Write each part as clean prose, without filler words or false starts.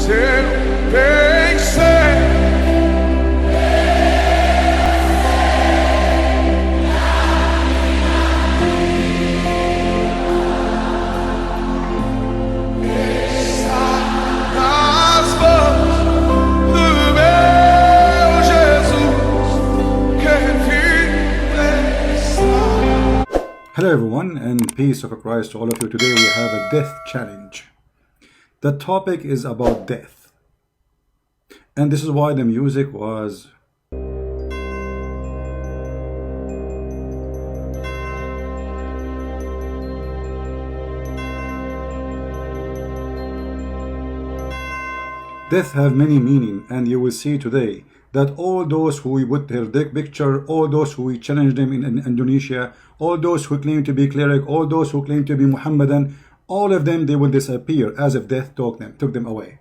Hello everyone, and peace of Christ to all of you. Today we have a death challenge. The topic is about death, and this is why the music was death have many meaning, and you will see today that all those who we put their dick picture, all those who we challenge them in Indonesia, all those who claim to be cleric, all those who claim to be Muhammadan, all of them, they will disappear as if death took them away.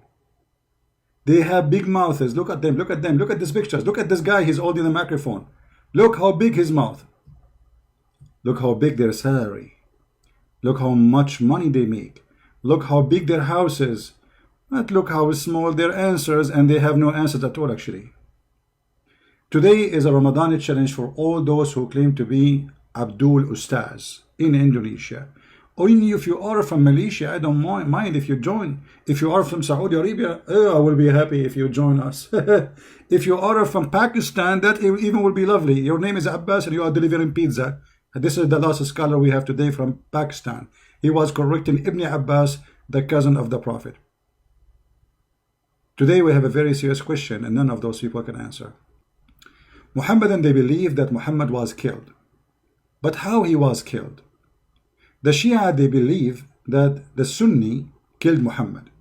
They have big mouths. Look at them, look at them, look at these pictures. Look at this guy, he's holding the microphone. Look how big his mouth. Look how big their salary. Look how much money they make. Look how big their house is. But look how small their answers, and they have no answers at all actually. Today is a Ramadan challenge for all those who claim to be Abdul Ustaz in Indonesia. Only if you are from Malaysia, I don't mind if you join. If you are from Saudi Arabia, I will be happy if you join us. If you are from Pakistan, that even will be lovely. Your name is Abbas and you are delivering pizza. This is the last scholar we have today from Pakistan. He was correcting Ibn Abbas, the cousin of the Prophet. Today we have a very serious question, and none of those people can answer. Muhammadan, they believe that Muhammad was killed. But how he was killed? The Shia, they believe that the Sunni killed Muhammad.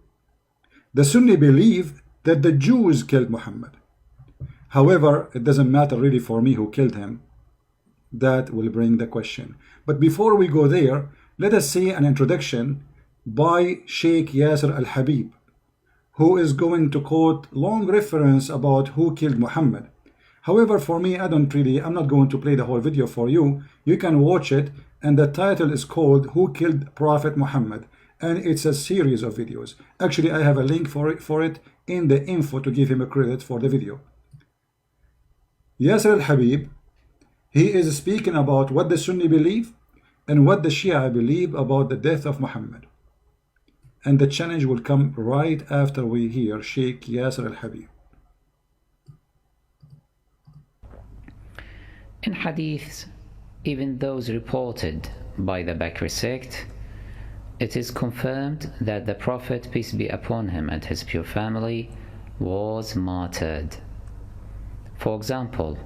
The Sunni believe that the Jews killed Muhammad. However, it doesn't matter really for me who killed him. That will bring the question. But before we go there, let us see an introduction by Sheikh Yasser Al-Habib, who is going to quote long reference about who killed Muhammad. However, for me, I'm not going to play the whole video for you. You can watch it, and the title is called Who Killed Prophet Muhammad, and it's a series of videos. Actually, I have a link for it in the info to give him a credit for the video. Yasser Al-Habib, he is speaking about what the Sunni believe and what the Shia believe about the death of Muhammad. And the challenge will come right after we hear Sheikh Yasser Al-Habib. In hadiths, even those reported by the Bakri sect, it is confirmed that the Prophet, peace be upon him, and his pure family was martyred. For example,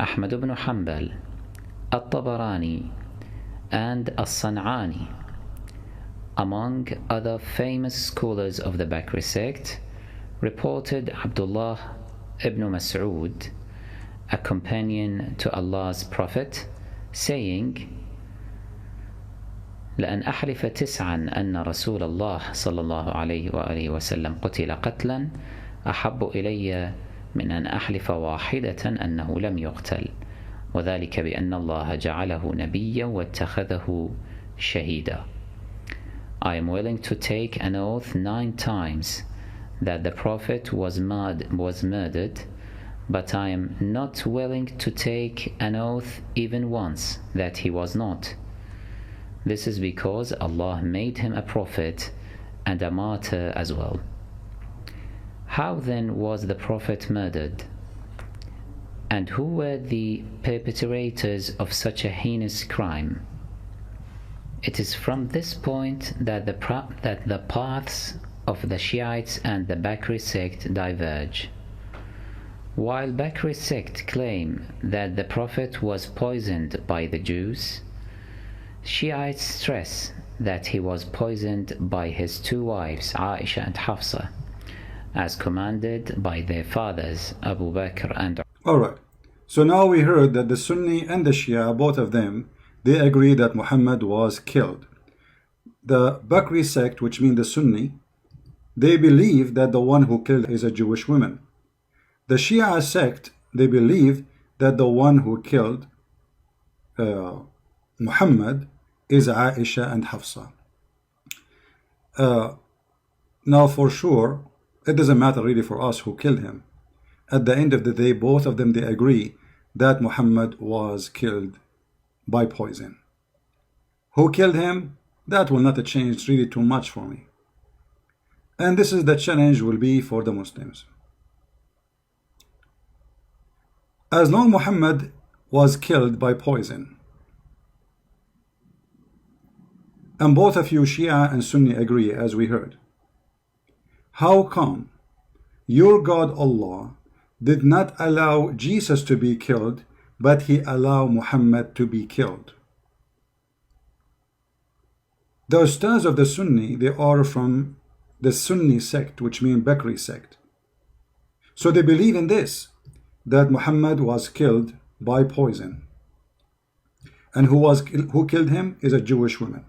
Ahmad ibn Hanbal, At-Tabarani, and As-San'ani, among other famous scholars of the Bakri sect, reported Abdullah ibn Mas'ud, a companion to Allah's Prophet, saying, لأن أحلف تسعا أن رسول الله صلى الله عليه وآله وسلم قتل قتلا أحب إلي من أن أحلف واحدة أنه لم يقتل وذلك بأن الله جعله نبيا واتخذه شهيدا. I am willing to take an oath 9 times that the Prophet was murdered, but I am not willing to take an oath even once that he was not. This is because Allah made him a prophet and a martyr as well. How then was the Prophet murdered? And who were the perpetrators of such a heinous crime? It is from this point that the paths of the Shiites and the Bakri sect diverge. While Bakri sect claim that the Prophet was poisoned by the Jews, Shiites stress that he was poisoned by his 2 wives, Aisha and Hafsa, as commanded by their fathers, Abu Bakr and Alright, so now we heard that the Sunni and the Shia, both of them, they agree that Muhammad was killed. The Bakri sect, which means the Sunni, they believe that the one who killed is a Jewish woman. The Shia sect, they believe that the one who killed Muhammad is Aisha and Hafsa. Now for sure, It doesn't matter really for us who killed him. At the end of the day, both of them, they agree that Muhammad was killed by poison. Who killed him? That will not change really too much for me. And this is the challenge will be for the Muslims. As long Muhammad was killed by poison, and both of you Shia and Sunni agree, as we heard, how come your God Allah did not allow Jesus to be killed, but he allowed Muhammad to be killed? The Ustaz of the Sunni, they are from the Sunni sect, which means Bakri sect. So they believe in this, that Muhammad was killed by poison. And who killed him is a Jewish woman.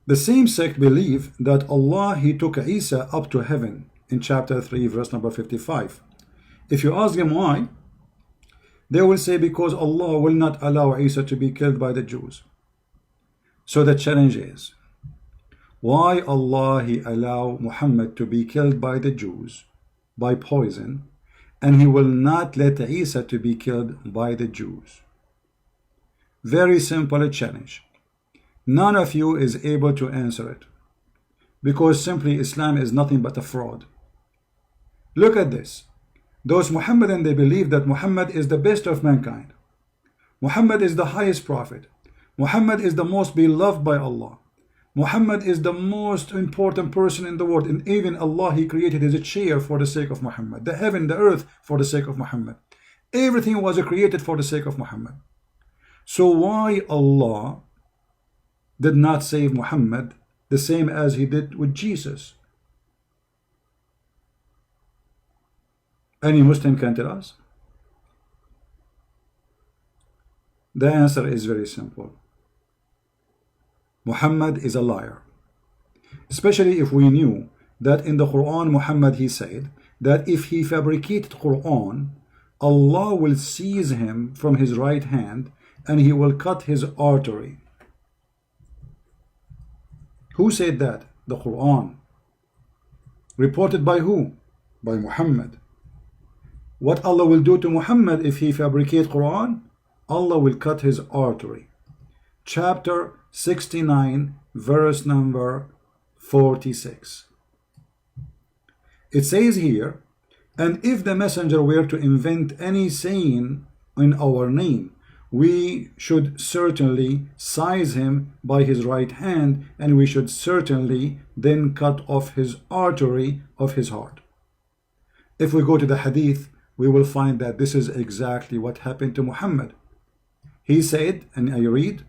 The same sect believe that Allah, he took Isa up to heaven in chapter 3, verse number 55. If you ask them why, they will say because Allah will not allow Isa to be killed by the Jews. So the challenge is, why Allah he allow Muhammad to be killed by the Jews by poison, and he will not let Isa to be killed by the Jews? Very simple challenge. None of you is able to answer it, because simply Islam is nothing but a fraud. Look at this. Those Muhammadan, they believe that Muhammad is the best of mankind. Muhammad is the highest prophet. Muhammad is the most beloved by Allah. Muhammad is the most important person in the world, and even Allah, he created his chair for the sake of Muhammad, the heaven, the earth for the sake of Muhammad. Everything was created for the sake of Muhammad. So why Allah did not save Muhammad the same as he did with Jesus? Any Muslim can tell us? The answer is very simple. Muhammad is a liar. Especially if we knew that in the Quran, Muhammad, he said that if he fabricated Quran, Allah will seize him from his right hand and he will cut his artery. Who said that? The Quran. Reported by who? By Muhammad. What Allah will do to Muhammad if he fabricates Quran? Allah will cut his artery. Chapter 69, verse number 46. It says here, and if the messenger were to invent any saying in our name, we should certainly seize him by his right hand, and we should certainly then cut off his artery of his heart. If we go to the hadith, we will find that this is exactly what happened to Muhammad. He said, and I read,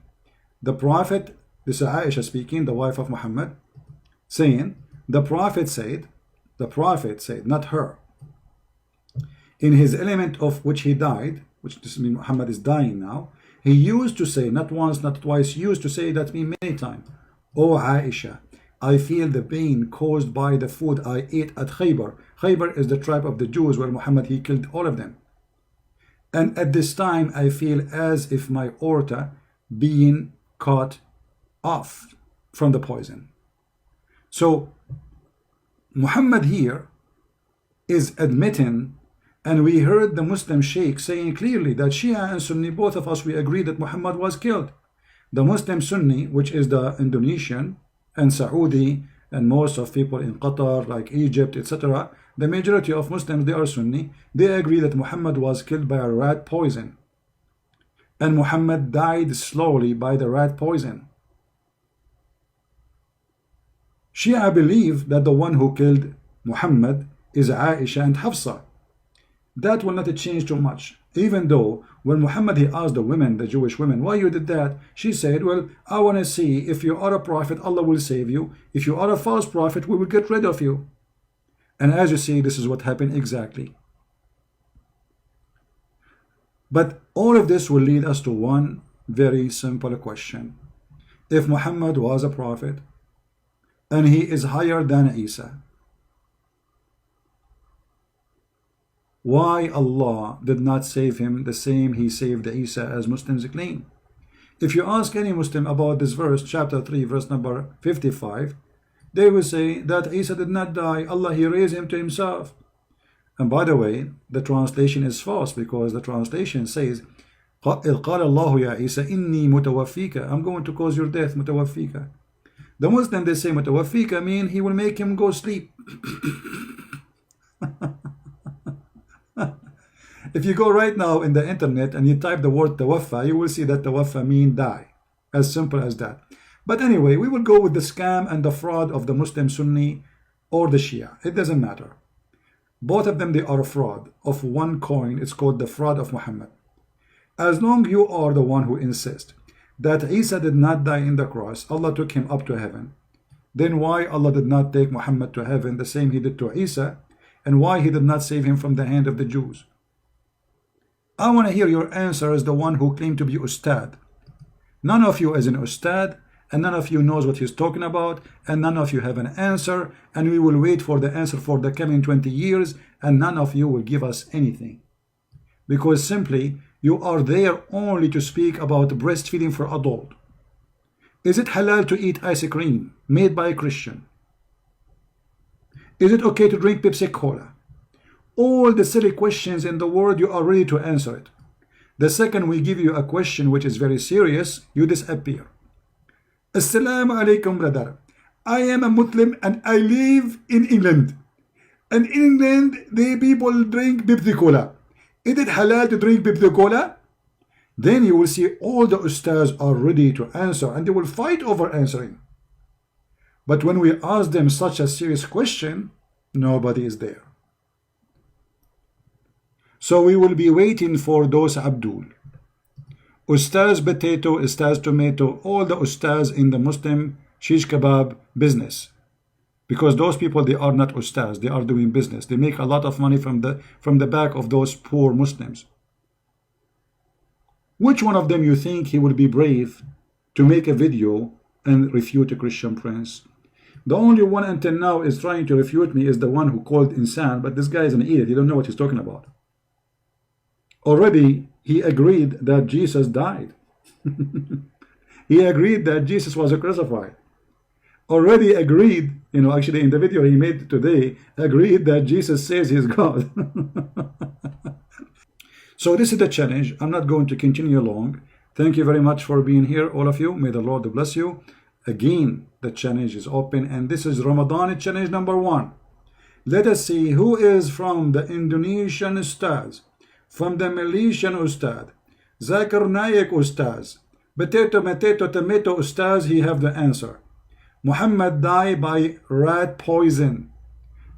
the Prophet, this is Aisha speaking, the wife of Muhammad, saying, the Prophet said, not her, in his element of which he died, which this means Muhammad is dying now, he used to say, not once, not twice, used to say that me many times, O Aisha, I feel the pain caused by the food I ate at Khaybar. Khaybar is the tribe of the Jews where Muhammad, he killed all of them. And at this time, I feel as if my aorta being cut off from the poison. So Muhammad here is admitting, and we heard the Muslim Sheikh saying clearly that Shia and Sunni, both of us, we agree that Muhammad was killed. The Muslim Sunni, which is the Indonesian and Saudi and most of people in Qatar, like Egypt, etc., the majority of Muslims, they are Sunni, they agree that Muhammad was killed by a rat poison. And Muhammad died slowly by the rat poison. Shia believe that the one who killed Muhammad is Aisha and Hafsa. That will not change too much. Even though when Muhammad, he asked the women, the Jewish women, why you did that? She said, well, I want to see if you are a prophet, Allah will save you. If you are a false prophet, we will get rid of you. And as you see, this is what happened exactly. But all of this will lead us to one very simple question. If Muhammad was a prophet and he is higher than Isa, why Allah did not save him the same he saved Isa as Muslims claim? If you ask any Muslim about this verse, chapter 3, verse number 55, They will say that Isa did not die, Allah, he raised him to himself. And by the way, the translation is false, because the translation says, إِذْ قَالَ اللَّهُ يَا عِيسَى إِنِّي مُتَوَفِّيكَ, I'm going to cause your death, مُتَوَفِّيكَ. The Muslim, they say مُتَوَفِّيكَ mean he will make him go sleep. If you go right now in the internet and you type the word tawaffa, you will see that tawaffa mean die. As simple as that. But anyway, we will go with the scam and the fraud of the Muslim Sunni or the Shia. It doesn't matter. Both of them, they are a fraud of one coin. It's called the fraud of Muhammad. As long you are the one who insists that Isa did not die in the cross, Allah took him up to heaven, then why Allah did not take Muhammad to heaven the same he did to Isa, and why he did not save him from the hand of the Jews? I want to hear your answer as the one who claimed to be Ustad. None of you is an Ustad, and none of you knows what he's talking about, and none of you have an answer, and we will wait for the answer for the coming 20 years, and none of you will give us anything. Because simply, you are there only to speak about breastfeeding for adult. Is it halal to eat ice cream made by a Christian? Is it okay to drink Pepsi Cola? All the silly questions in the world, you are ready to answer it. The second we give you a question which is very serious, you disappear. Assalamu alaikum, brother. I am a Muslim and I live in England. And in England, the people drink Pepsi Cola. Is it halal to drink Pepsi Cola? Then you will see all the ustads are ready to answer, and they will fight over answering. But when we ask them such a serious question, nobody is there. So we will be waiting for those Abdul. Ustaz potato, Ustaz tomato, all the Ustaz in the Muslim shish kebab business. Because those people, they are not Ustaz, they are doing business. They make a lot of money from the back of those poor Muslims. Which one of them you think he will be brave to make a video and refute a Christian prince? The only one until now is trying to refute me is the one who called insan, but this guy is an idiot, he don't know what he's talking about. Already he agreed that Jesus died. He agreed that Jesus was crucified. Already agreed, actually in the video he made today, agreed that Jesus says he's God. So this is the challenge. I'm not going to continue long. Thank you very much for being here, all of you. May the Lord bless you. Again, the challenge is open, and this is Ramadan challenge number 1. Let us see who is from the Indonesian Ustaz, from the Malaysian Ustad, Zakir Naik Ustaz, Potato Tomato Ustaz, he have the answer. Muhammad died by rat poison,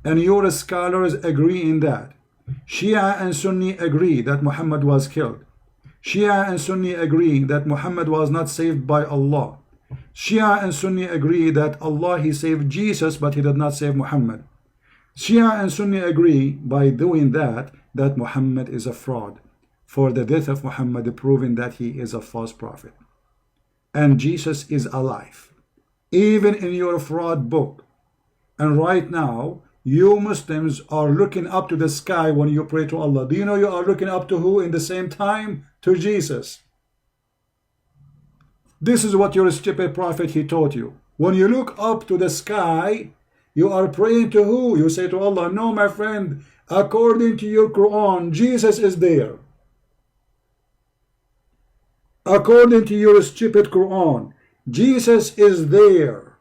and your scholars agree in that. Shia and Sunni agree that Muhammad was killed. Shia and Sunni agree that Muhammad was not saved by Allah. Shia and Sunni agree that Allah, he saved Jesus, but he did not save Muhammad. Shia and Sunni agree by doing that Muhammad is a fraud, for the death of Muhammad proving that he is a false prophet. And Jesus is alive, even in your fraud book. And right now, you Muslims are looking up to the sky when you pray to Allah. Do you know you are looking up to who in the same time? To Jesus. This is what your stupid prophet, he taught you. When you look up to the sky, you are praying to who? You say to Allah, no, my friend, according to your Quran, Jesus is there. According to your stupid Quran, Jesus is there.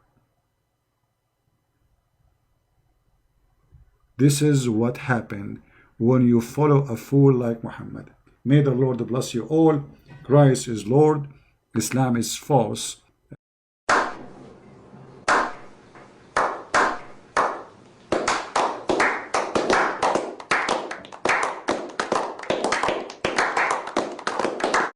This is what happened when you follow a fool like Muhammad. May the Lord bless you all. Christ is Lord. Islam is false.